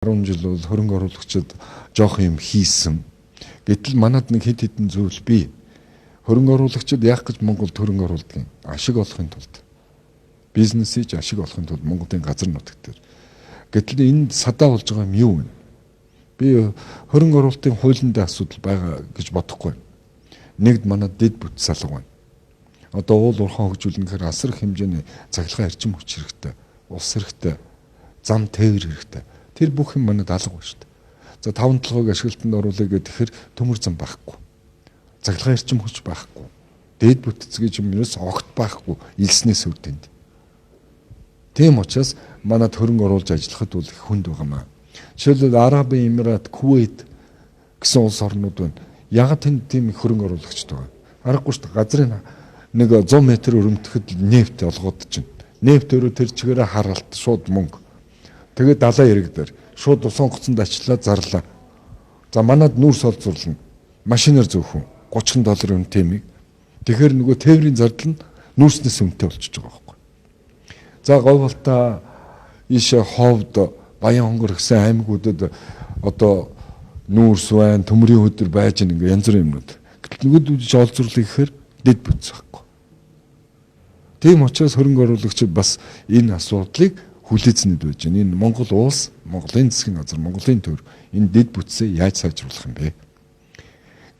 10 жил бол хөрөнгө оруулагчид жоох юм хийсэн. Гэтэл манад нэг хэд хэдэн зүйл бий. Хөрөнгө оруулагчид яах гэж Монголд хөрөнгө оруулдаг юм? Ашиг олохын тулд. Бизнесийг ашиг олохын тулд Монголын газар нутаг дээр. Гэтэл энд садаа болж байгаа юм юу вэ? Би хөрөнгө оруулалтын хуулинд асуудал байгаа гэж бодохгүй. Нэгд манад дэд бүтц салга байна. Одоо уул уурхай хөгжүүлнэхээр асар их хэмжээний цахилгаан эрчим хүч хэрэгтэй, ус хэрэгтэй, зам тээвэр хэрэгтэй. Тэр бүх юм манад алга байна шүү дээ. За 5 толгойг ашиглалтанд оруулъя гэхээр төмөр зам байхгүй. Цахилгаан эрчим хүч байхгүй. Дэд бүтц гэж юм ерөөс огт байхгүй илснээс үүдэнд. Тийм учраас манад хөрөнгө оруулж ажиллахад бол их хүнд байгаамаа. Жишээлбэл Арабын Эмират, Кувейт гэсэн улс орнууд байна. Ягаад тэнд тийм их хөрөнгө оруулагчд байгаа? Аргагүй шүү дээ. Газрын нэг 100 м өрөмтөхөд нефт олгоод чинь. Нефт өөрөө тэр чигээрээ харалт шууд мөнгө. Тэгээд далайн ирэг дээр шууд усан гоцонд ачлаа зарлаа. За манад нүүрс олзурлана. Машинаар зөөхөн $30 үнэтэй юм. Тэгэхээр нөгөө тээврийн зардал нь нүүрснээс үнэтэй болчихж байгаа байхгүй. За говьлтаа ийшээ ховд Баян хонгор гэсэн аймагуудад одоо нүүрс байна, төмрийн хөдөр байж ингээ янз бүрийн юмнууд. Гэтэл нөгөөдүүд олзурлах гэхээр дэд бүтц байхгүй. Тийм учраас хөрөнгө оруулагчид бас энэ асуудлыг хүлээцнэд байж байна. Энэ Монгол улс, Монголын засгийн газар, Монголын төр энэ дэд бүтцээ яаж сайжруулах юм бэ?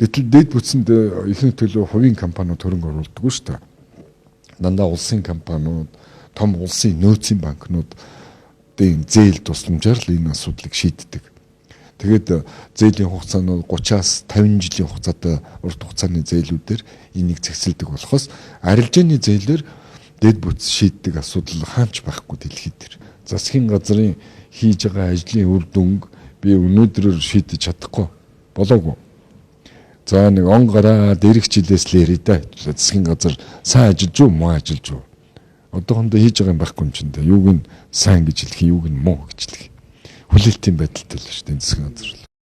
Гэтэл дэд бүтцэнд ихэнх төлөө хувийн компаниуд хөрөнгө оруулдаг шүү дээ. Дандаа улсын компаниуд, том улсын нөөцийн банкнууд зээл тусламжаар л энэ асуудлыг шийддэг. Тэгээд зээлийн хугацаа нь 30-аас 50 жилийн хугацаатай урт хугацааны зээлүүдээр энийг зэгсэлдэг болохоос арилжааны зээлээр дэд бүтц шийддэг асуудал хаанч байхгүй дэлхийд дээр. Засгийн газрын хийж байгаа ажлын үр дүнг би өнөөдрөөр шийдэж чадахгүй болоогүй. За нэг он гараад ирэх жилээс л ярий да. Засгийн газар сайн ажиллаж уу, муу ажиллаж уу? Одоохондоо хийж байгаа юм байхгүй юм чинь дээ. Юуг нь сайн гэж хэлэх, юуг нь муу гэж хэлэх. Хүлээлтийн байдалтай л шүү дээ засгийн газар.